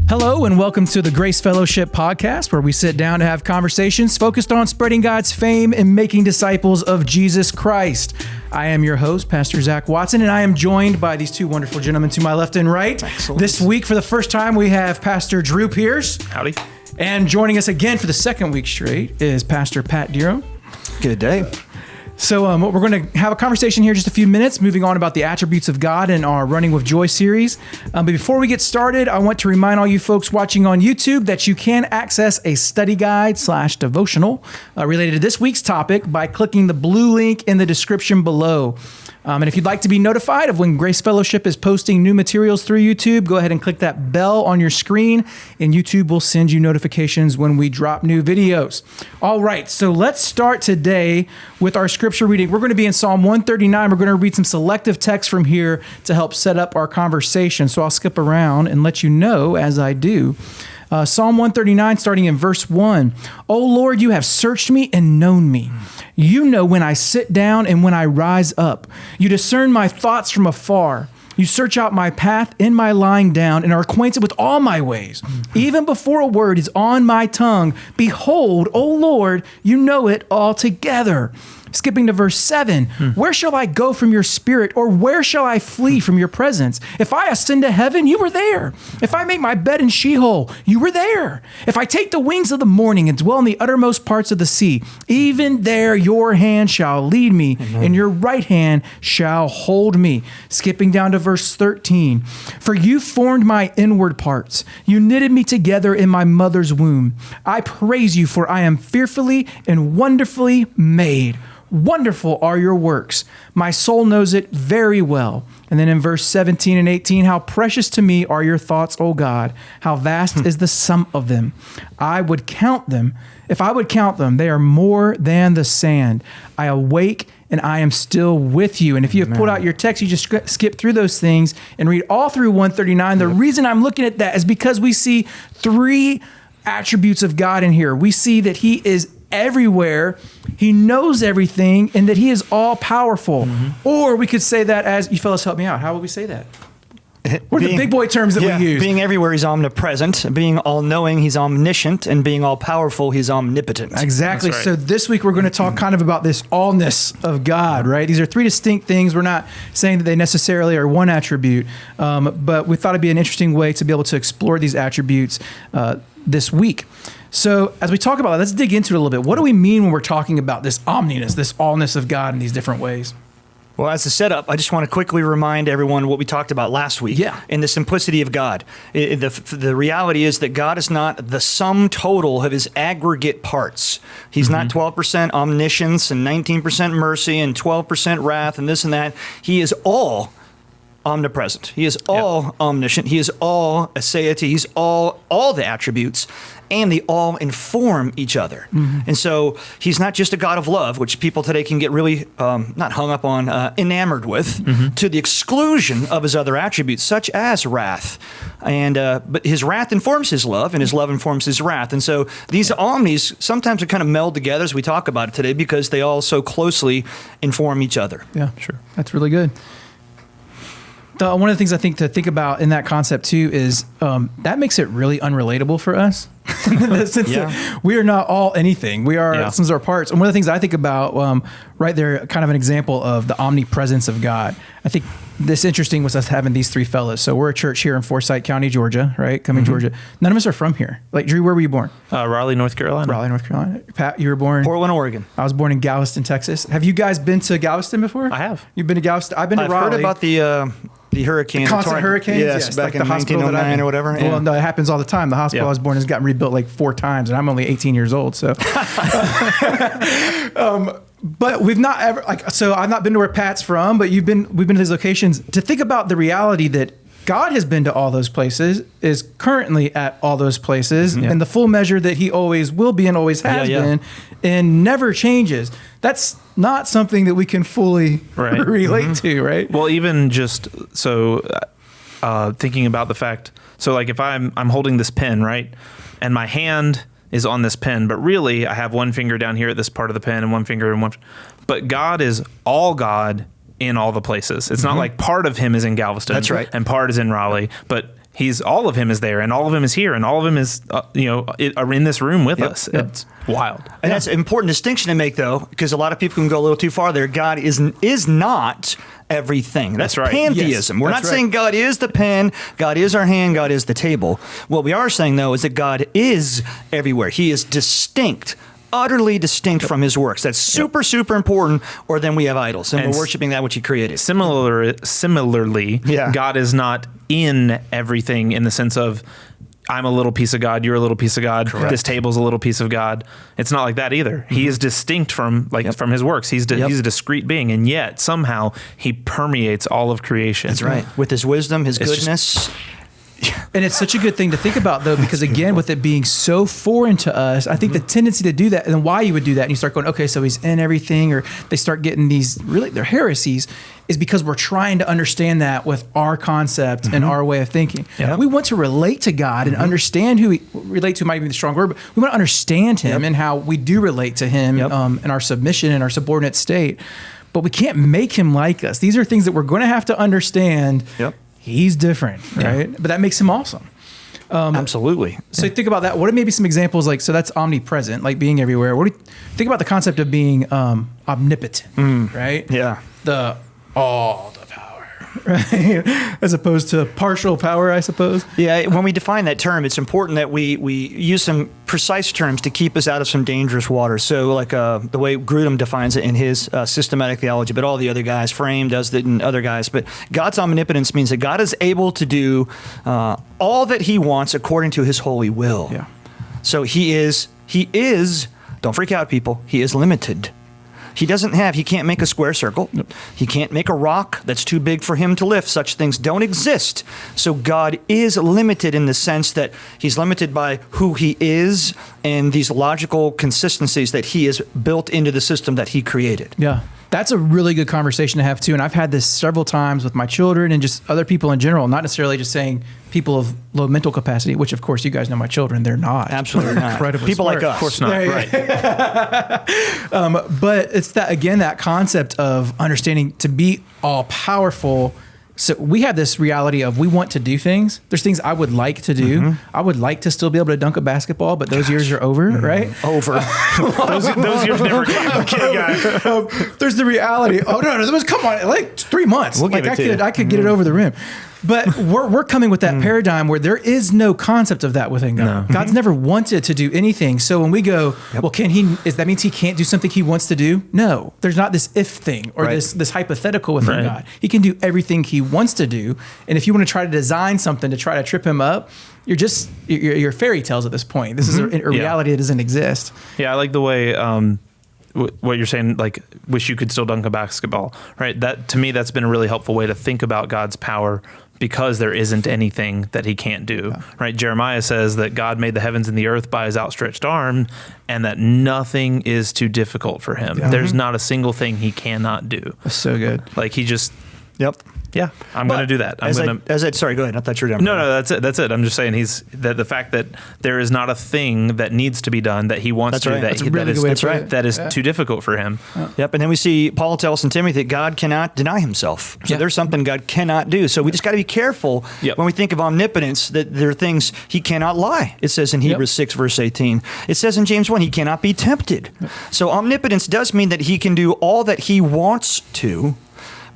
Hello and welcome to the Grace Fellowship podcast, where we sit down to have conversations focused on spreading God's fame and making disciples of Jesus Christ. I am your host, Pastor Zach Watson, and I am joined by these two wonderful gentlemen to my left and right. Excellent. This week, for the first time, we have Pastor Drew Pierce. Howdy. And joining us again for the second week straight is Pastor Pat Dero. Good day. So we're going to have a conversation here in just a few minutes, moving on about the attributes of God in our Running with Joy series. But before we get started, I want to remind all you folks watching on YouTube that you can access a study guide / devotional related to this week's topic by clicking the blue link in the description below. And if you'd like to be notified of when Grace Fellowship is posting new materials through YouTube, go ahead and click that bell on your screen, and YouTube will send you notifications when we drop new videos. All right, so let's start today with our scripture reading. We're going to be in Psalm 139. We're going to read some selective text from here to help set up our conversation. So I'll skip around and let you know as I do. Psalm 139, starting in verse 1. O Lord, you have searched me and known me. You know when I sit down and when I rise up. You discern my thoughts from afar. You search out my path in my lying down and are acquainted with all my ways. Even before a word is on my tongue, behold, O Lord, you know it altogether. Skipping to verse 7, Where shall I go from your spirit, or where shall I flee from your presence? If I ascend to heaven, you were there. If I make my bed in Sheol, you were there. If I take the wings of the morning and dwell in the uttermost parts of the sea, even there your hand shall lead me, and your right hand shall hold me. Skipping down to verse 13, For you formed my inward parts. You knitted me together in my mother's womb. I praise you, for I am fearfully and wonderfully made. Wonderful are your works. My soul knows it very well. And then in verse 17 and 18, how precious to me are your thoughts, O God. How vast is the sum of them. I would count them. If I would count them, they are more than the sand. I awake and I am still with you. And if you have pulled out your text, you just skip through those things and read all through 139. The reason I'm looking at that is because we see three attributes of God in here. We see that he is everywhere, he knows everything, and that he is all powerful. Or we could say that as, you fellas help me out, how would we say that? What are the big boy terms that we use? Being everywhere, he's omnipresent. Being all-knowing, he's omniscient. And being all-powerful, he's omnipotent. Exactly. Right. So this week we're going to talk kind of about this allness of God, right? These are three distinct things. We're not saying that they necessarily are one attribute, but we thought it'd be an interesting way to be able to explore these attributes this week. So as we talk about that, let's dig into it a little bit. What do we mean when we're talking about this omniness, this allness of God in these different ways? Well, as a setup, I just want to quickly remind everyone what we talked about last week. Yeah. In the simplicity of God. The reality is that God is not the sum total of his aggregate parts. He's not 12% omniscience and 19% mercy and 12% wrath and this and that. He is all omnipresent. He is all omniscient. He is all aseity. He's all the attributes, and they all inform each other. And so he's not just a God of love, which people today can get really not hung up on, enamored with, to the exclusion of his other attributes, such as wrath. And but his wrath informs his love, and his love informs his wrath. And so these omnis sometimes are kind of meld together as we talk about it today, because they all so closely inform each other. Yeah, sure. That's really good. One of the things I think to think about in that concept too is that makes it really unrelatable for us. In the sense that we are not all anything. We are some of our parts. And one of the things I think about right there, kind of an example of the omnipresence of God. I think this interesting was us having these three fellas. So we're a church here in Forsyth County, Georgia, right? Georgia. None of us are from here. Like, Drew, where were you born? Raleigh, North Carolina. Raleigh, North Carolina. Pat, you were born? Portland, Oregon. I was born in Galveston, Texas. Have you guys been to Galveston before? I have. You've been to Galveston? I've been to Raleigh. I've heard about the hurricanes. Constant hurricanes? Yes, back like in 1909 or whatever. Well, no, it happens all the time. The hospital I was born has gotten rebuilt like 4 times, and I'm only 18 years old. So, but we've not ever so I've not been to where Pat's from, but we've been to these locations. To think about the reality that God has been to all those places, is currently at all those places, in the full measure that he always will be and always has been, and never changes. That's not something that we can fully relate to, right? Well, even just so thinking about the fact, so like if I'm holding this pen, right, and my hand is on this pen, but really I have one finger down here at this part of the pen and one finger in one, but God is all God in all the places. It's not like part of him is in Galveston. That's right. And part is in Raleigh, but all of him is there, and all of him is here, and all of him is are in this room with us. It's wild. And that's an important distinction to make, though, because a lot of people can go a little too far there. God is not everything. That's right. pantheism. Yes, We're not saying God is the pen, God is our hand, God is the table. What we are saying, though, is that God is everywhere. He is distinct, utterly distinct from his works. That's super, super important, or then we have idols, and we're worshiping that which he created. Similarly, God is not in everything in the sense of, I'm a little piece of God, you're a little piece of God, this table's a little piece of God. It's not like that either. Mm-hmm. He is distinct from from his works. He's a discrete being, and yet somehow he permeates all of creation. That's right. With his wisdom, his goodness. And it's such a good thing to think about, though, because again, with it being so foreign to us, I think the tendency to do that, and why you would do that, and you start going, okay, so he's in everything, or they start getting these, really, they're heresies, is because we're trying to understand that with our concept and our way of thinking. Yep. We want to relate to God and understand who relate to might be the strong word, but we want to understand him and how we do relate to him in our submission and our subordinate state. But we can't make him like us. These are things that we're going to have to understand. He's different, right? But that makes him awesome. Absolutely. So think about that. What are maybe some examples so that's omnipresent, like being everywhere. What do you think about the concept of being omnipotent, right? Yeah. All the power, right? As opposed to partial power, I suppose. Yeah, when we define that term, it's important that we use some precise terms to keep us out of some dangerous waters. So like the way Grudem defines it in his systematic theology, but all the other guys, Frame does that and other guys. But God's omnipotence means that God is able to do all that he wants according to his holy will. Yeah. So he is, don't freak out, people, he is limited. He can't make a square circle. Nope. He can't make a rock that's too big for him to lift. Such things don't exist. So God is limited in the sense that he's limited by who he is and these logical consistencies that he has built into the system that he created. Yeah. That's a really good conversation to have too. And I've had this several times with my children and just other people in general, not necessarily just saying people of low mental capacity, which of course you guys know my children, they're not. Absolutely not. Incredibly people smart. like us. Of course not, right. But it's that concept of understanding to be all powerful. So we have this reality of we want to do things. There's things I would like to do. I would like to still be able to dunk a basketball, but those years are over, right? Over. those years never came. Okay, guys. There's the reality. Oh no, come on, like 3 months. We'll give it to you. I could get it over the rim. But we're coming with that paradigm where there is no concept of that within God. No. God's never wanted to do anything. So when we go, well, that means he can't do something he wants to do? No, there's not this if thing or this hypothetical within God. He can do everything he wants to do. And if you want to try to design something to try to trip him up, you're fairy tales at this point. This is a reality that doesn't exist. Yeah, I like the way what you're saying, like, wish you could still dunk a basketball, right? That, to me, that's been a really helpful way to think about God's power, because there isn't anything that he can't do, right? Jeremiah says that God made the heavens and the earth by his outstretched arm, and that nothing is too difficult for him. There's not a single thing he cannot do. That's so good. Like he just... Yep. Yeah, I'm going to do that. Sorry, go ahead. I thought you were done. No, that's it. I'm just saying the fact that there is not a thing that needs to be done that he wants to do that is too difficult for him. Yep. And then we see Paul tell us in Timothy that God cannot deny himself. So there's something God cannot do. So we just got to be careful when we think of omnipotence that there are things he cannot lie. It says in Hebrews 6 verse 18. It says in James 1 he cannot be tempted. So omnipotence does mean that he can do all that he wants to,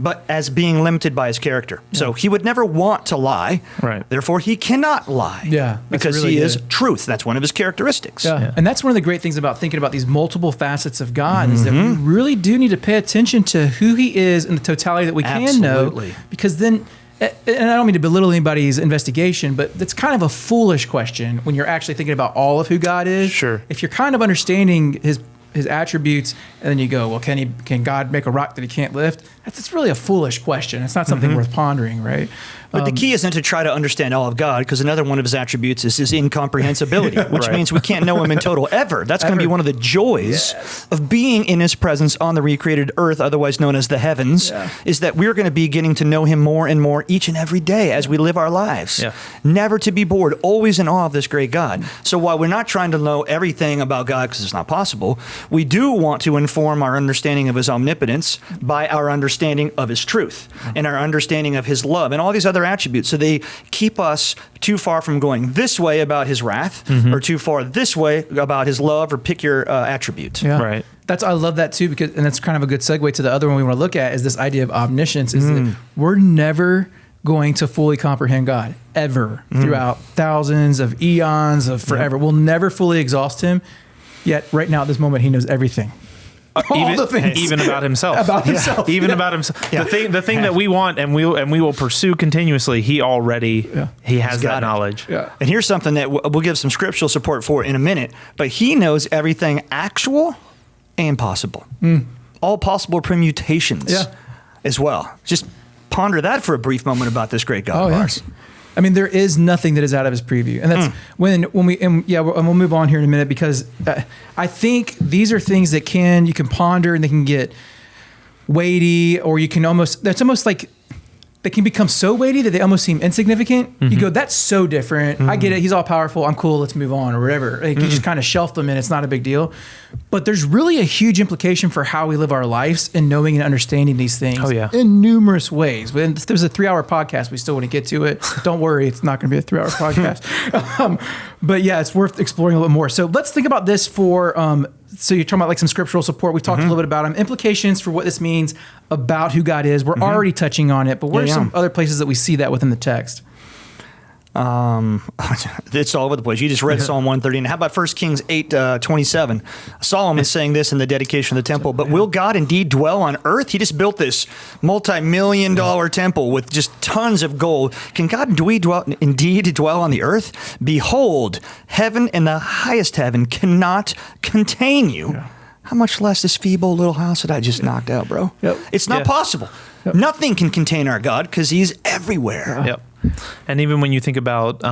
but as being limited by his character. So he would never want to lie. Right. Therefore, he cannot lie. Yeah. Because really he good. is truth. That's one of his characteristics. Yeah. And that's one of the great things about thinking about these multiple facets of God is that we really do need to pay attention to who he is in the totality that we can know. Because then, and I don't mean to belittle anybody's investigation, but it's kind of a foolish question when you're actually thinking about all of who God is. Sure. If you're kind of understanding his attributes, and then you go, well, can God make a rock that he can't lift? That's really a foolish question. It's not something worth pondering, right? But the key isn't to try to understand all of God, because another one of his attributes is his incomprehensibility, which means we can't know him in total ever. That's going to be one of the joys of being in his presence on the recreated earth, otherwise known as the heavens, is that we're going to be getting to know him more and more each and every day as we live our lives. Yeah. Never to be bored, always in awe of this great God. So while we're not trying to know everything about God, because it's not possible, we do want to inform our understanding of his omnipotence by our understanding of his truth and our understanding of his love and all these other attributes. So they keep us too far from going this way about his wrath or too far this way about his love, or pick your attribute. Yeah. Right. I love that too, because, and that's kind of a good segue to the other one we want to look at, is this idea of omniscience, is that we're never going to fully comprehend God ever throughout thousands of eons of forever. We'll never fully exhaust him. Yet right now at this moment, he knows everything. All the things. Even about himself. About himself. Even about himself. The thing that we want and we will pursue continuously, he already he has that knowledge. Yeah. And here's something that we'll give some scriptural support for in a minute, but he knows everything actual and possible. All possible permutations as well. Just ponder that for a brief moment about this great God of ours. I mean, there is nothing that is out of his preview, and that's when we and we'll move on here in a minute, because I think these are things that you can ponder, and they can get weighty, or you can that's almost like they can become so weighty that they almost seem insignificant. You go, that's so different. I get it. He's all powerful. I'm cool. Let's move on, or whatever. Like, you just kind of shelf them, and it's not a big deal. But there's really a huge implication for how we live our lives in knowing and understanding these things in numerous ways. When there's a 3-hour podcast, we still want to get to it. Don't worry, it's not going to be a 3-hour podcast. But yeah, it's worth exploring a little more. So let's think about this for, so you're talking about like some scriptural support. We've talked a little bit about them. Implications for what this means about who God is. We're already touching on it, but what are some other places that we see that within the text? It's all over the place. You just read Psalm 130. How about 1 Kings 8:27? Solomon saying this in the dedication of the temple. But will God indeed dwell on earth? He just built this multi-million-dollar temple with just tons of gold. Can God indeed dwell on the earth? Behold, heaven and the highest heaven cannot contain you. Yeah. How much less this feeble little house that I just knocked out, bro? Yep. It's not possible. Yep. Nothing can contain our God because he's everywhere. Yep. And even when you think about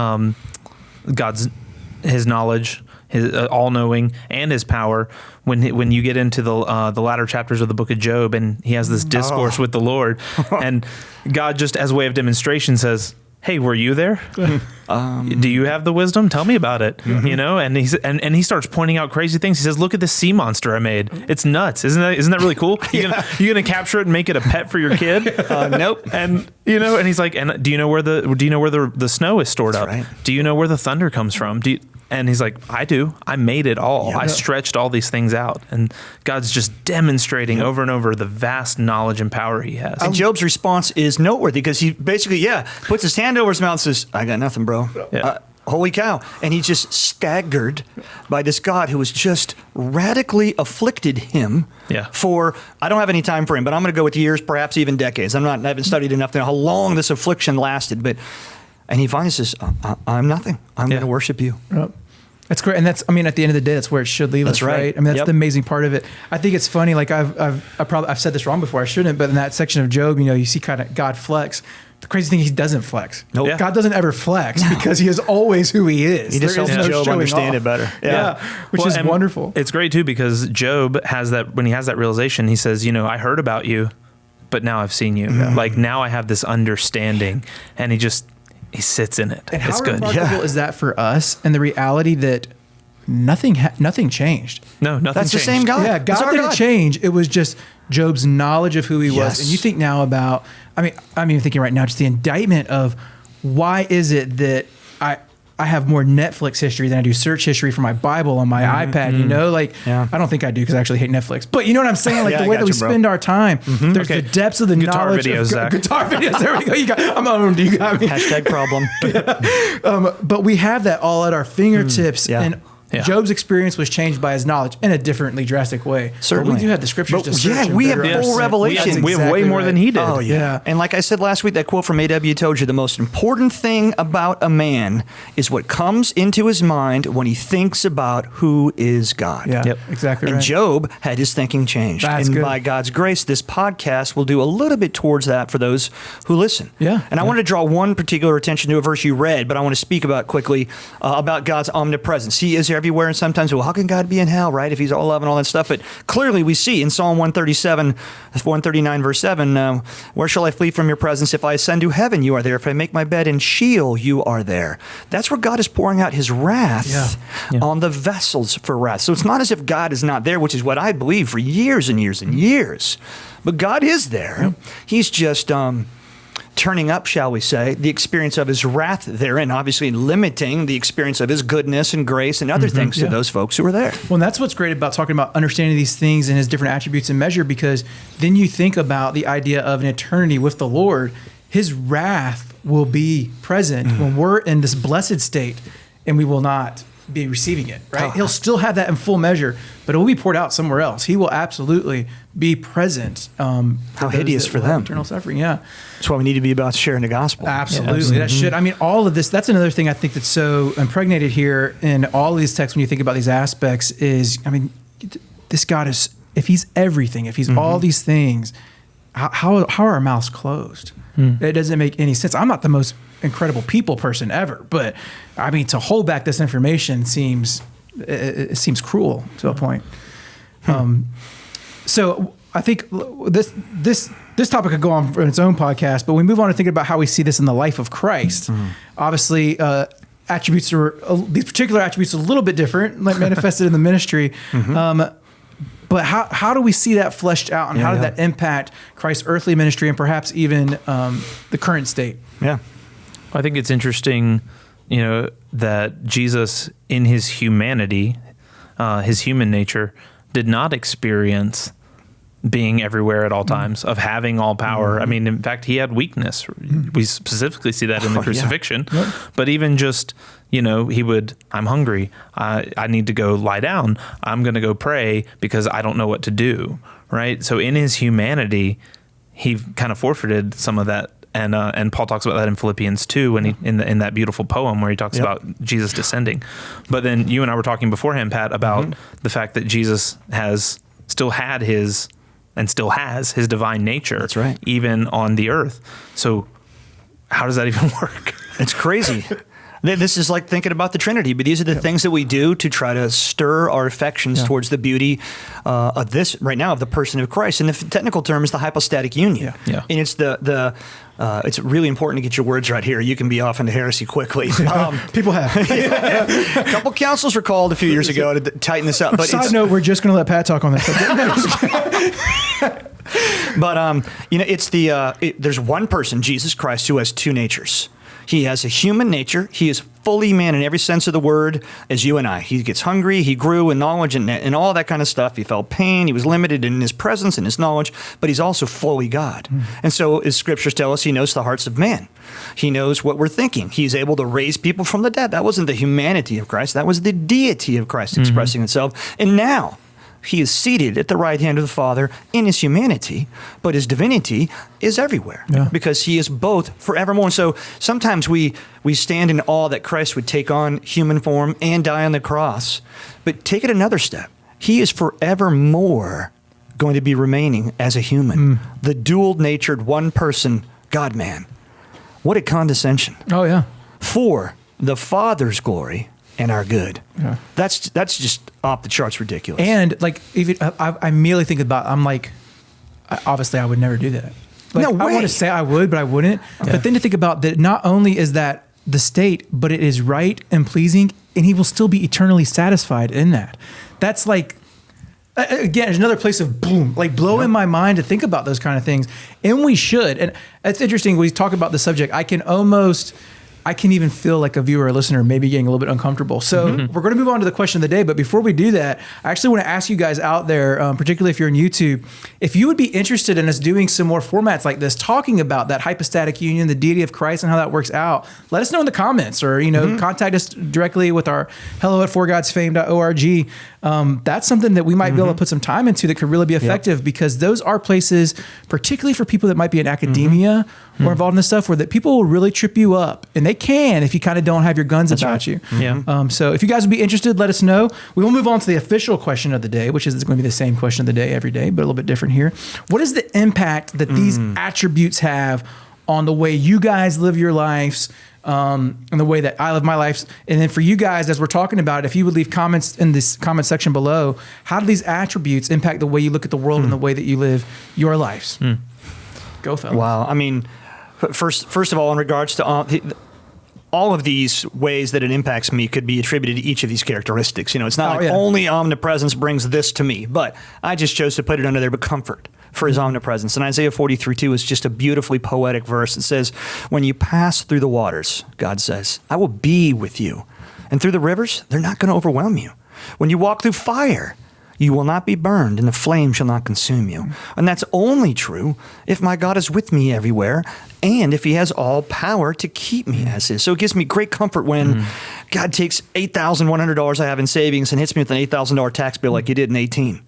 his knowledge, his all-knowing, and his power, when you get into the latter chapters of the book of Job, and he has this discourse with the Lord, and God, just as a way of demonstration, says, "Hey, were you there? Do you have the wisdom? Tell me about it." You know, and he starts pointing out crazy things. He says, "Look at this sea monster I made. It's nuts. Isn't that really cool? You gonna capture it and make it a pet for your kid?" Nope. And and he's like, "And do you know where the snow is stored up? Right. Do you know where the thunder comes from? And he's like, I do. I made it all. I stretched all these things out. And God's just demonstrating over and over the vast knowledge and power he has. And Job's response is noteworthy because he basically, puts his hand over his mouth and says, "I got nothing, bro." Holy cow. And he's just staggered by this God who has just radically afflicted him for, I don't have any time frame, but I'm going to go with years, perhaps even decades. I haven't studied enough to know how long this affliction lasted, and he finally says, "I'm nothing. I'm going to worship you." Yep. That's great. And at the end of the day, that's where it should leave us, right? I mean, that's the amazing part of it. I think it's funny. Like I've said this wrong before. I shouldn't, but in that section of Job, you see kind of God flex. The crazy thing, he doesn't flex. Nope. Yeah. God doesn't ever flex because he is always who he is. He just helps Job understand it better. Which is wonderful. It's great too, because Job has that, when he has that realization, he says, I heard about you, but now I've seen you. Yeah. Like now I have this understanding, and he sits in it. And how remarkable is that for us, and the reality that nothing changed. No, nothing That's changed. the same God. Yeah, God didn't change. It was just Job's knowledge of who he was. And you think now about, I'm even thinking right now, just the indictment of why is it that I have more Netflix history than I do search history for my Bible on my iPad, I don't think I do because I actually hate Netflix. But you know what I'm saying? Like the way that we spend our time, there's the depths of the knowledge. Guitar videos, there we go. I'm owned. You got me. Hashtag problem. But we have that all at our fingertips. And Job's experience was changed by his knowledge in a differently drastic way. Certainly. But we do have the scriptures to search. We have full revelation. We have way more than he did. Oh, yeah. And like I said last week, that quote from A.W. Tozer, the most important thing about a man is what comes into his mind when he thinks about who is God. Yeah, exactly right. And Job had his thinking changed. That's good. By God's grace, this podcast will do a little bit towards that for those who listen. Yeah. And I want to draw one particular attention to a verse you read, but I want to speak about quickly about God's omnipresence. He is everywhere. And sometimes, well, how can God be in hell, right? If he's all love and all that stuff. But clearly we see in Psalm 139, verse 7, where shall I flee from your presence? If I ascend to heaven, you are there. If I make my bed in Sheol, you are there. That's where God is pouring out his wrath on the vessels for wrath. So it's not as if God is not there, which is what I believe for years and years and years. But God is there. He's just turning up, shall we say, the experience of his wrath therein, obviously limiting the experience of his goodness and grace and other things to those folks who are there. Well, and that's what's great about talking about understanding these things and his different attributes and measure, because then you think about the idea of an eternity with the Lord. His wrath will be present when we're in this blessed state, and we will not be receiving it, right? He'll still have that in full measure, but it will be poured out somewhere else. He will absolutely be present. How hideous for them. Eternal suffering, yeah. That's why we need to be about sharing the gospel. Absolutely. That should, I mean, all of this, that's another thing I think that's so impregnated here in all of these texts when you think about these aspects is, I mean, this God is, if he's everything, if he's all these things, how are our mouths closed? It doesn't make any sense. I'm not the most incredible people person ever, but I mean, to hold back this information seems cruel to a point. So I think this topic could go on for its own podcast, but we move on to thinking about how we see this in the life of Christ. Obviously, attributes these particular attributes are a little bit different, like manifested in the ministry. But how do we see that fleshed out, and how did that impact Christ's earthly ministry and perhaps even the current state? Yeah. I think it's interesting, that Jesus in his humanity, his human nature, did not experience being everywhere at all times, of having all power. I mean, in fact, he had weakness. We specifically see that in the crucifixion. But even just, I'm hungry. I need to go lie down. I'm going to go pray because I don't know what to do, right? So in his humanity, he kind of forfeited some of that. And Paul talks about that in Philippians 2 when he in that beautiful poem where he talks about Jesus descending. But then you and I were talking beforehand, Pat, about the fact that Jesus still had his and still has his divine nature. That's right. Even on the earth. So how does that even work? It's crazy. This is like thinking about the Trinity, but these are the things that we do to try to stir our affections towards the beauty of this right now, of the person of Christ. And the technical term is the hypostatic union. And it's it's really important to get your words right here. You can be off into heresy quickly. People have. A couple councils were called a few years ago to tighten this up. But side note, we're just going to let Pat talk on this subject. But it's there's one person, Jesus Christ, who has two natures. He has a human nature. He is fully man in every sense of the word, as you and I. He gets hungry. He grew in knowledge and all that kind of stuff. He felt pain. He was limited in his presence and his knowledge, but he's also fully God. And so, as scriptures tell us, he knows the hearts of man. He knows what we're thinking. He's able to raise people from the dead. That wasn't the humanity of Christ. That was the deity of Christ expressing itself. And now, he is seated at the right hand of the Father in his humanity, but his divinity is everywhere because he is both forevermore. And so sometimes we stand in awe that Christ would take on human form and die on the cross. But take it another step. He is forevermore going to be remaining as a human, the dual-natured one-person God-man. What a condescension. Oh, yeah. For the Father's glory and our good. That's just off the charts ridiculous. And like, even I immediately think about, I'm like, obviously I would never do that. Like, No way. I want to say I would, but I wouldn't. But then to think about that, not only is that the state, but it is right and pleasing, and he will still be eternally satisfied in that. That's like, again, there's another place of boom, like blowing my mind to think about those kind of things. And we should. And it's interesting, when we talk about the subject, I can even feel like a viewer or listener maybe getting a little bit uncomfortable. So we're going to move on to the question of the day. But before we do that, I actually want to ask you guys out there, particularly if you're on YouTube, if you would be interested in us doing some more formats like this, talking about that hypostatic union, the deity of Christ, and how that works out. Let us know in the comments, or contact us directly with our hello@forgodsfame.org. That's something that we might be able to put some time into that could really be effective, because those are places, particularly for people that might be in academia or involved in this stuff, where that people will really trip you up, and they can if you kind of don't have your guns about you. So if you guys would be interested, let us know. We will move on to the official question of the day, which is going to be the same question of the day every day, but a little bit different here. What is the impact that these attributes have on the way you guys live your lives, and the way that I live my life. And then for you guys, as we're talking about it, if you would leave comments in this comment section below, how do these attributes impact the way you look at the world and the way that you live your lives? Go, fellas. Wow. I mean, first of all, in regards to all of these ways that it impacts me could be attributed to each of these characteristics. You know, it's not only omnipresence brings this to me, but I just chose to put it under there, but comfort for his omnipresence. And Isaiah 43:2 is just a beautifully poetic verse. It says, when you pass through the waters, God says, I will be with you. And through the rivers, they're not going to overwhelm you. When you walk through fire, you will not be burned, and the flame shall not consume you. And that's only true if my God is with me everywhere, and if he has all power to keep me as his. So it gives me great comfort when God takes $8,100 I have in savings and hits me with an $8,000 tax bill like he did in 18.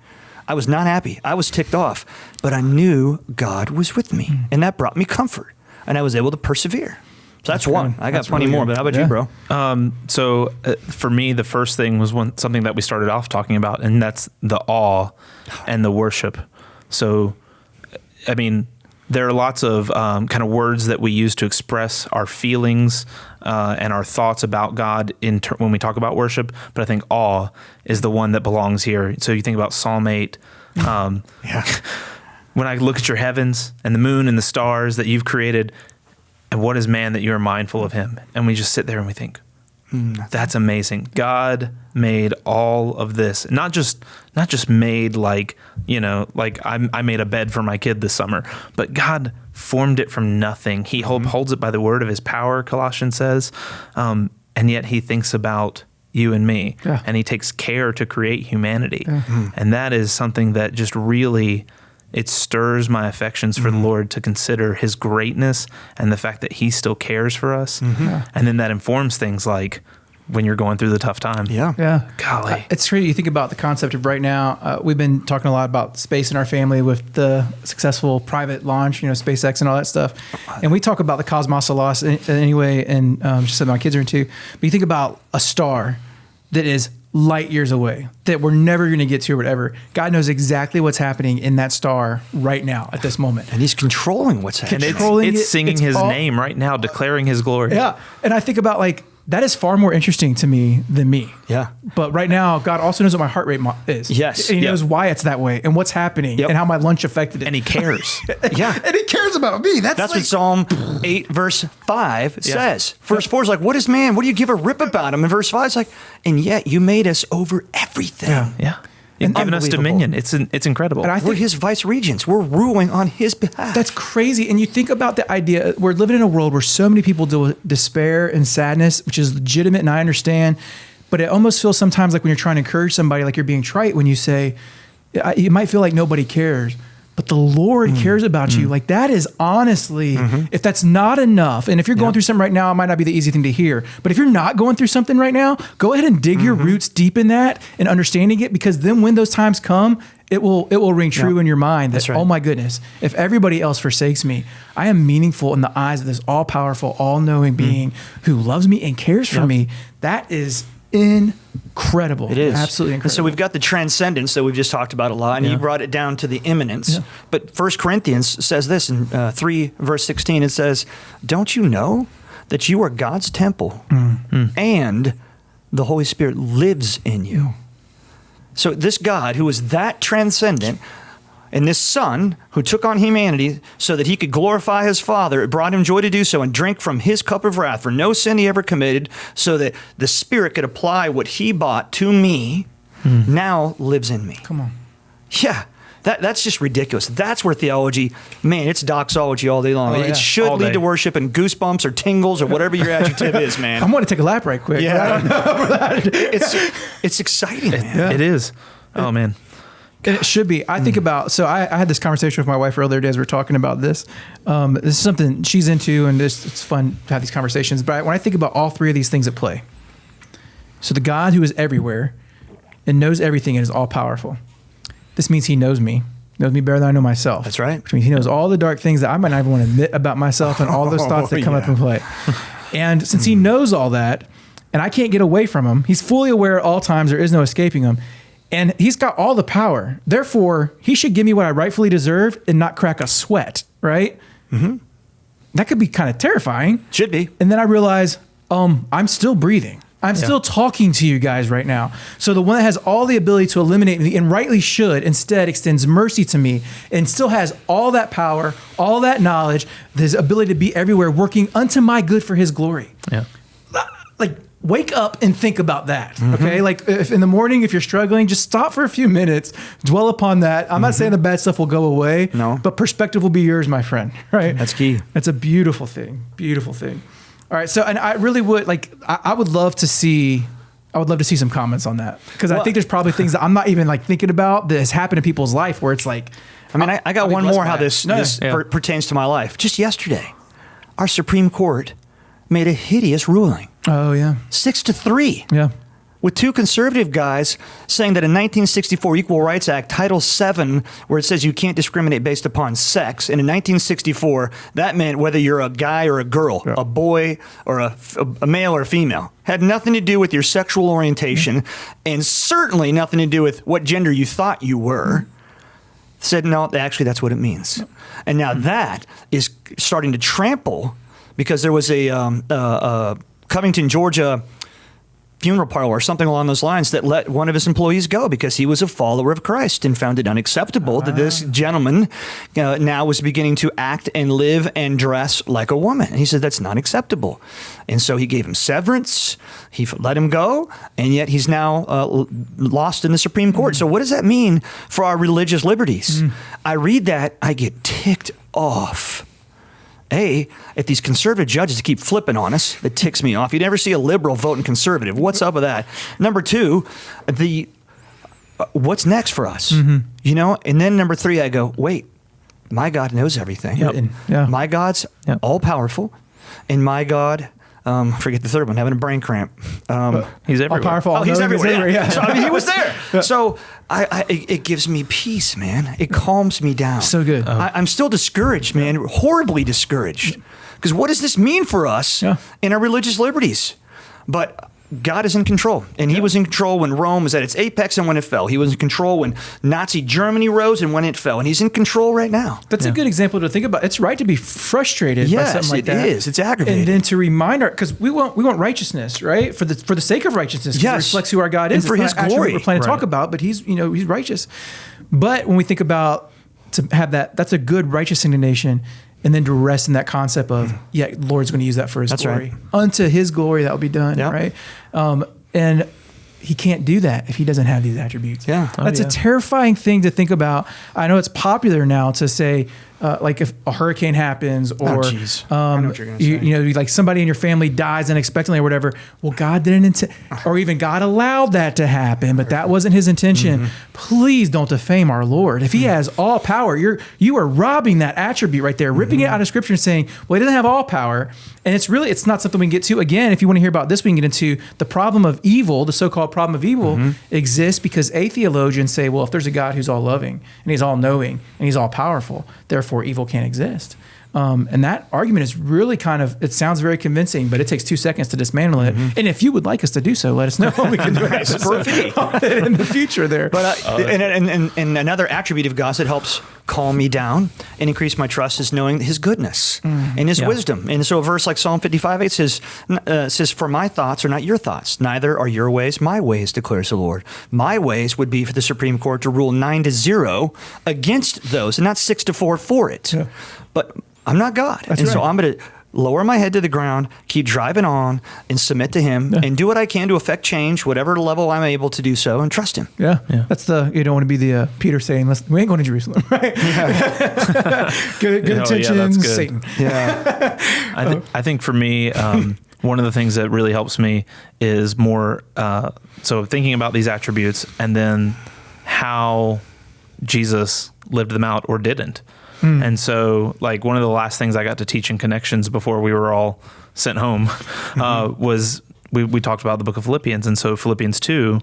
I was not happy. I was ticked off, but I knew God was with me, and that brought me comfort, and I was able to persevere. So that's one. I got plenty more, but how about you, bro? So for me, the first thing was something that we started off talking about, and that's the awe and the worship. So, I mean, there are lots of kind of words that we use to express our feelings and our thoughts about God when we talk about worship, but I think awe is the one that belongs here. So you think about Psalm 8. When I look at your heavens and the moon and the stars that you've created, and what is man that you are mindful of him? And we just sit there and we think, that's amazing. God made all of this, not just made like, you know, like I made a bed for my kid this summer, but God formed it from nothing. He holds it by the word of his power, Colossians says. And yet he thinks about you and me, and he takes care to create humanity. And that is something that just really, it stirs my affections for the Lord to consider his greatness and the fact that he still cares for us. And then that informs things like when you're going through the tough time. Golly. It's crazy. You think about the concept of right now, we've been talking a lot about space in our family with the successful private launch, you know, SpaceX and all that stuff. And we talk about the cosmos a lot anyway, and just something my kids are into. But you think about a star that is light years away, that we're never going to get to or whatever. God knows exactly what's happening in that star right now at this moment. And he's controlling what's happening. It's singing his name right now, declaring his glory. Yeah. And I think about like, that is far more interesting to me than me. Yeah. But right now, God also knows what my heart rate is. Yes. And he knows why it's that way and what's happening and how my lunch affected it. And he cares. And he cares about me. That's what Psalm 8 verse 5 says. Verse 4 is like, what is man? What do you give a rip about him? And verse 5 is like, and yet you made us over everything. You've given us dominion. It's incredible. And I think we're his vice regents. We're ruling on his behalf. That's crazy. And you think about the idea, we're living in a world where so many people deal with despair and sadness, which is legitimate, and I understand. But it almost feels sometimes like when you're trying to encourage somebody, like you're being trite when you say, you might feel like nobody cares, but the Lord cares about you. Like that is honestly, if that's not enough, and if you're going through something right now, it might not be the easy thing to hear, but if you're not going through something right now, go ahead and dig your roots deep in that and understanding it, because then when those times come, it will ring true in your mind that, oh my goodness, if everybody else forsakes me, I am meaningful in the eyes of this all-powerful, all-knowing being who loves me and cares for me. That is incredible. It is. Absolutely incredible. And so we've got the transcendence that we've just talked about a lot, and you brought it down to the immanence. But 1 Corinthians says this in 3 verse 16, it says, don't you know that you are God's temple and the Holy Spirit lives in you? So this God who is that transcendent, and this Son who took on humanity so that he could glorify his Father, it brought him joy to do so and drink from his cup of wrath for no sin he ever committed, so that the Spirit could apply what he bought to me, now lives in me. Come on. Yeah. That's just ridiculous. That's where theology, man, it's doxology all day long. It should lead to worship and goosebumps or tingles or whatever your adjective is, man. I'm going to take a lap right quick. Yeah. I don't know. It's exciting, man. It is. Oh, man. And it should be. I think about, so I had this conversation with my wife earlier today as we were talking about this. This is something she's into, and it's fun to have these conversations. But when I think about all three of these things at play, so the God who is everywhere and knows everything and is all powerful, this means he knows me better than I know myself. That's right. Which means he knows all the dark things that I might not even want to admit about myself and all those thoughts that come up in play. And since he knows all that, and I can't get away from him, he's fully aware at all times, there is no escaping him. And he's got all the power. Therefore, he should give me what I rightfully deserve and not crack a sweat, right? that could be kind of terrifying. Should be. And then I realize, I'm still breathing. I'm still talking to you guys right now. So the one that has all the ability to eliminate me and rightly should instead extends mercy to me and still has all that power, all that knowledge, his ability to be everywhere, working unto my good for his glory. Yeah. Like, wake up and think about that. Okay. Like, if in the morning, if you're struggling, just stop for a few minutes, dwell upon that. I'm not saying the bad stuff will go away, but perspective will be yours, my friend. Right. That's key. That's a beautiful thing. Beautiful thing. All right. So, and I really would like, I would love to see some comments on that. Cause I think there's probably things that I'm not even like thinking about that has happened in people's life where it's like, I mean, I got one more how this pertains to my life. Just yesterday, our Supreme Court made a hideous ruling. Oh yeah. 6-3. Yeah. With two conservative guys saying that in 1964 Equal Rights Act, Title VII, where it says you can't discriminate based upon sex, and in 1964, that meant whether you're a guy or a girl, a boy or a male or a female, had nothing to do with your sexual orientation, and certainly nothing to do with what gender you thought you were. Said, no, actually, that's what it means. And now that is starting to trample because there was a Covington, Georgia funeral parlor or something along those lines that let one of his employees go because he was a follower of Christ and found it unacceptable that this gentleman now was beginning to act and live and dress like a woman. And he said, that's not acceptable. And so he gave him severance. He let him go. And yet he's now lost in the Supreme Court. So what does that mean for our religious liberties? I read that, I get ticked off. If these conservative judges that keep flipping on us, that ticks me off. You never see a liberal voting conservative. What's up with that? Number two, what's next for us? You know? And then number three, I go, wait, my God knows everything. My God's all powerful, and my God, forget the third one, having a brain cramp. He's everywhere. All powerful. Oh, he's everywhere. Yeah. So, I mean, he was there. So it gives me peace, man. It calms me down. So good. I'm still discouraged, man. Horribly discouraged. Because what does this mean for us in our religious liberties? But God is in control. And he was in control when Rome was at its apex and when it fell. He was in control when Nazi Germany rose and when it fell. And he's in control right now. That's a good example to think about. It's right to be frustrated by something like that. Yes, it is. It's aggravating. And then to remind because we want righteousness, right? For the sake of righteousness. Yes. It reflects who our God is. And for his glory. What we're planning to talk about, but he's righteous. But when we think about to have that's a good righteous indignation. And then to rest in that concept of, Lord's going to use that for his glory. Right. Unto his glory that will be done, right? And he can't do that if he doesn't have these attributes. Yeah. That's a terrifying thing to think about. I know it's popular now to say, like if a hurricane happens or I know what you're gonna say. Like somebody in your family dies unexpectedly or whatever. Well, God didn't intend, or even God allowed that to happen, but that wasn't his intention. Please don't defame our Lord. If he has all power, you are robbing that attribute right there, ripping it out of Scripture and saying, well, he doesn't have all power. And it's not something we can get to. Again, if you want to hear about this, we can get into the problem of evil, the so-called problem of evil exists because theologians say, well, if there's a God who's all loving and he's all knowing and he's all powerful, therefore evil can't exist. And that argument is really it sounds very convincing, but it takes 2 seconds to dismantle it. And if you would like us to do so, let us know. We can do it in the future there. But and another attribute of God that helps calm me down and increase my trust is knowing his goodness and his wisdom. And so a verse like Psalm 55:8 says, for my thoughts are not your thoughts, neither are your ways my ways, declares the Lord. My ways would be for the Supreme Court to rule 9-0 against those, and not 6-4 for it. Yeah. But I'm not God. So I'm going to lower my head to the ground, keep driving on, and submit to him, and do what I can to affect change, whatever level I'm able to do so, and trust him. Yeah. That's you don't want to be the Peter saying, listen, we ain't going to Jerusalem, right? good intentions, that's good. Satan. Yeah. I think for me, one of the things that really helps me is more, so thinking about these attributes and then how Jesus lived them out or didn't. And so, like, one of the last things I got to teach in Connections before we were all sent home was we talked about the book of Philippians. And so Philippians 2,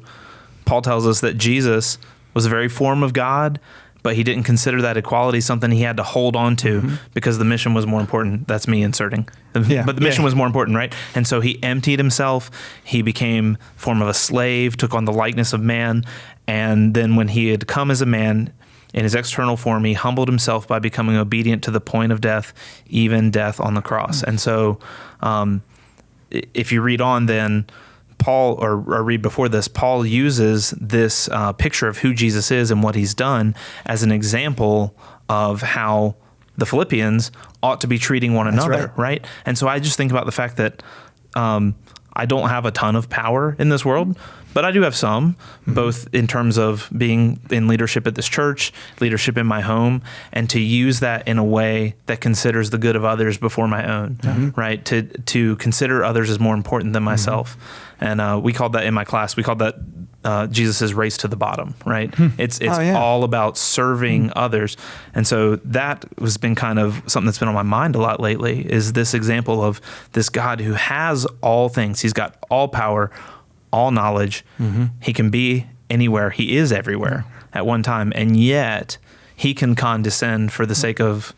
Paul tells us that Jesus was the very form of God, but he didn't consider that equality something he had to hold on to because the mission was more important. That's me inserting. But the mission was more important, right? And so he emptied himself. He became form of a slave, took on the likeness of man. And then when he had come as a man, In his external form, he humbled himself by becoming obedient to the point of death, even death on the cross. And so if you read on, then Paul, or read before this, Paul uses this picture of who Jesus is and what he's done as an example of how the Philippians ought to be treating one another, right? And so I just think about the fact that I don't have a ton of power in this world, but I do have some, both in terms of being in leadership at this church, leadership in my home, and to use that in a way that considers the good of others before my own, right? To consider others as more important than myself. And we called that in my class, we called that Jesus' race to the bottom, right? It's all about serving others. And so that has been kind of something that's been on my mind a lot lately, is this example of this God who has all things. He's got all power, all knowledge. He can be anywhere. He is everywhere at one time. And yet he can condescend for the sake of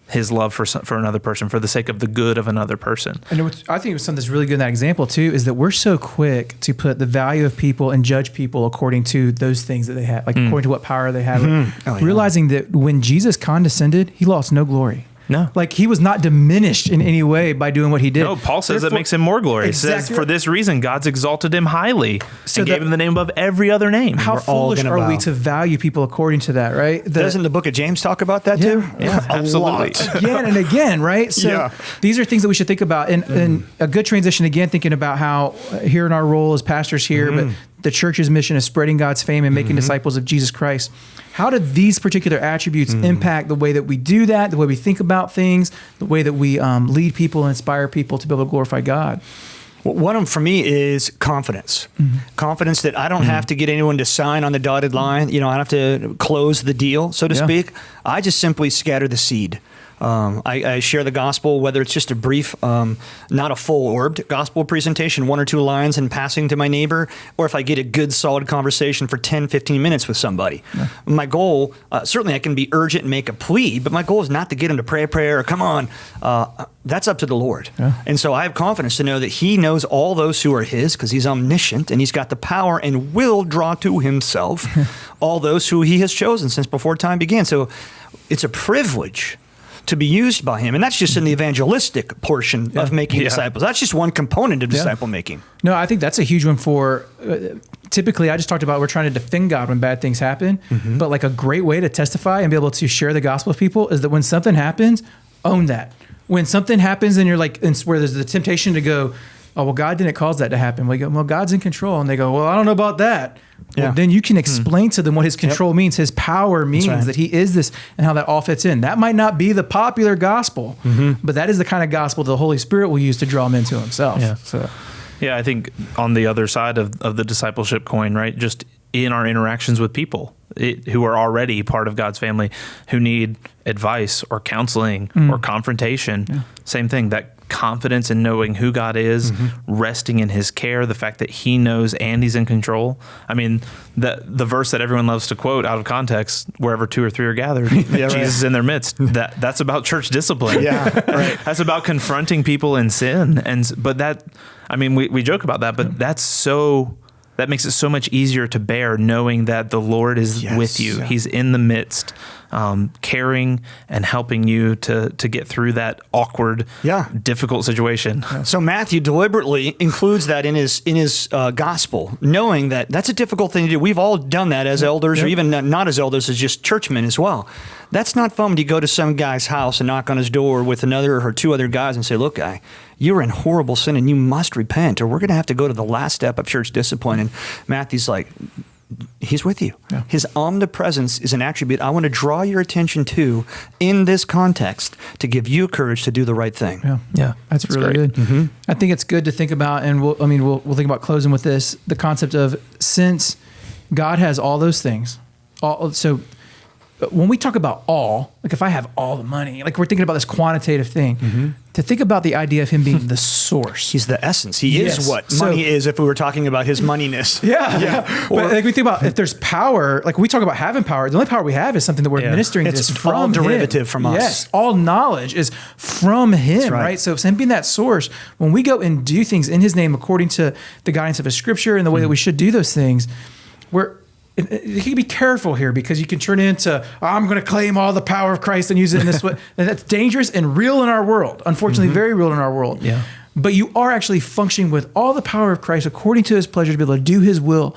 his love for another person, for the sake of the good of another person. And I think it was something that's really good in that example too, is that we're so quick to put the value of people and judge people according to those things that they have, like according to what power they have. Realizing that when Jesus condescended, he lost no glory. No. Like he was not diminished in any way by doing what he did. No, Paul says that makes him more glorious. Exactly. He says, for this reason, God's exalted him highly and gave him the name above every other name. How foolish are we to value people according to that, right? Doesn't the book of James talk about that too? Yeah, absolutely. Again and again, right? So these are things that we should think about. And a good transition, again, thinking about how here in our role as pastors here, but the church's mission is spreading God's fame and making disciples of Jesus Christ. How do these particular attributes impact the way that we do that, the way we think about things, the way that we lead people and inspire people to be able to glorify God? Well, one of them for me is confidence. Confidence that I don't have to get anyone to sign on the dotted line. You know, I don't have to close the deal, so to speak. I just simply scatter the seed. I share the gospel, whether it's just a brief, not a full-orbed gospel presentation, 1 or 2 lines in passing to my neighbor, or if I get a good, solid conversation for 10, 15 minutes with somebody. My goal, certainly I can be urgent and make a plea, but my goal is not to get him to pray a prayer or come on. That's up to the Lord. And so I have confidence to know that he knows all those who are his, because he's omniscient and he's got the power and will draw to himself all those who he has chosen since before time began. So it's a privilege to be used by him. And that's just in the evangelistic portion of making disciples. That's just one component of disciple making. No, I think that's a huge one for, typically I just talked about we're trying to defend God when bad things happen, but like a great way to testify and be able to share the gospel with people is that when something happens, own that. When something happens and you're like, where there's the temptation to go, oh, well, God didn't cause that to happen. We go, well, God's in control. And they go, well, I don't know about that. Well, then you can explain to them what his control means, his power means, that he is this, and how that all fits in. That might not be the popular gospel, but that is the kind of gospel the Holy Spirit will use to draw them into himself. Yeah, I think on the other side of the discipleship coin, right, just in our interactions with people who are already part of God's family, who need advice or counseling or confrontation, same thing, that confidence in knowing who God is, resting in his care, the fact that he knows and he's in control. I mean, the verse that everyone loves to quote out of context, wherever 2 or 3 are gathered, Jesus is in their midst. That's about church discipline. That's about confronting people in sin. But that, I mean, we joke about that, but that makes it so much easier to bear, knowing that the Lord is with you. He's in the midst, caring and helping you to get through that awkward, difficult situation. So Matthew deliberately includes that in his gospel, knowing that that's a difficult thing to do. We've all done that as elders, or even not as elders, as just churchmen as well. That's not fun to go to some guy's house and knock on his door with another or 2 other guys and say, look, guy, you're in horrible sin and you must repent, or we're going to have to go to the last step of church discipline. And Matthew's like, he's with you. His omnipresence is an attribute I want to draw your attention to in this context to give you courage to do the right thing. That's really great. good. I think it's good to think about, and we'll think about closing with this, the concept of, since God has all those things, so when we talk about all, like if I have all the money, like we're thinking about this quantitative thing, to think about the idea of him being the source. He's the essence. He is what money is, if we were talking about his moneyness. But like we think about, if there's power, like we talk about having power, the only power we have is something that we're administering this from all derivative from us. Yes, all knowledge is from him, right? So him being that source, when we go and do things in his name according to the guidance of his scripture and the way that we should do those things, you can be careful here because you can turn into, I'm going to claim all the power of Christ and use it in this way. And that's dangerous and real in our world. Unfortunately, very real in our world. Yeah. But you are actually functioning with all the power of Christ according to his pleasure to be able to do his will.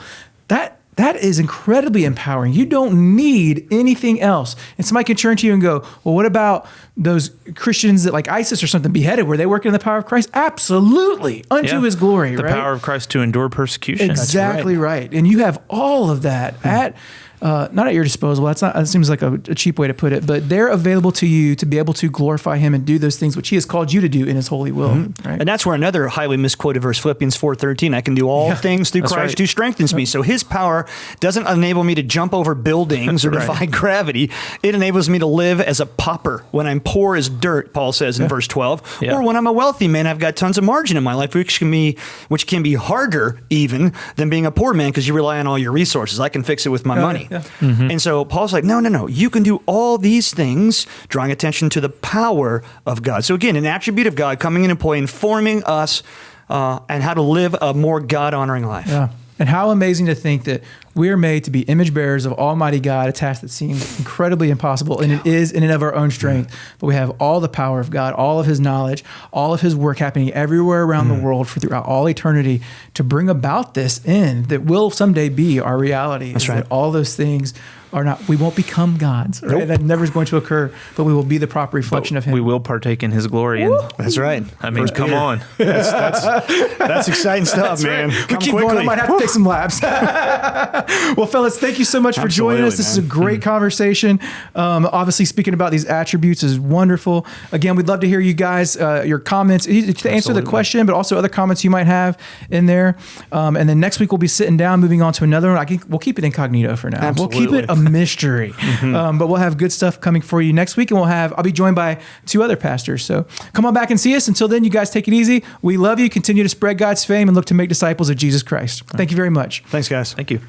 That is incredibly empowering. You don't need anything else. And somebody can turn to you and go, well, what about those Christians that like ISIS or something beheaded? Were they working in the power of Christ? Absolutely. Unto his glory, the right? power of Christ to endure persecution. Exactly right. And you have all of that at not at your disposal. That seems like a cheap way to put it, but they're available to you to be able to glorify him and do those things which he has called you to do in his holy will. Right? And that's where another highly misquoted verse, Philippians 4:13, I can do all things through Christ who strengthens me. So his power doesn't enable me to jump over buildings or defy gravity. It enables me to live as a pauper when I'm poor as dirt, Paul says in verse 12, or when I'm a wealthy man, I've got tons of margin in my life, which can be harder even than being a poor man because you rely on all your resources. I can fix it with my money. And so Paul's like, no, you can do all these things, drawing attention to the power of God. So again, an attribute of God coming into play, informing us and how to live a more God-honoring life. Yeah. And how amazing to think that we are made to be image bearers of Almighty God, a task that seems incredibly impossible, and it is in and of our own strength. But we have all the power of God, all of his knowledge, all of his work happening everywhere around the world for throughout all eternity to bring about this end that will someday be our reality. That's right. That all those things are not, we won't become gods. Right? Nope. That never is going to occur, but we will be the proper reflection of him. We will partake in his glory. And That's right. I mean, come on. That's exciting stuff, man. We keep going. I might have to take some laps. Well, fellas, thank you so much for joining us. This is a great conversation. Obviously, speaking about these attributes is wonderful. Again, we'd love to hear you guys, your comments, to answer the question, but also other comments you might have in there. And then next week, we'll be sitting down, moving on to another one. We'll keep it incognito for now. Absolutely. We'll keep it a mystery. But we'll have good stuff coming for you next week. And I'll be joined by 2 other pastors. So come on back and see us. Until then, you guys take it easy. We love you. Continue to spread God's fame and look to make disciples of Jesus Christ. Thank you very much. Thanks, guys. Thank you.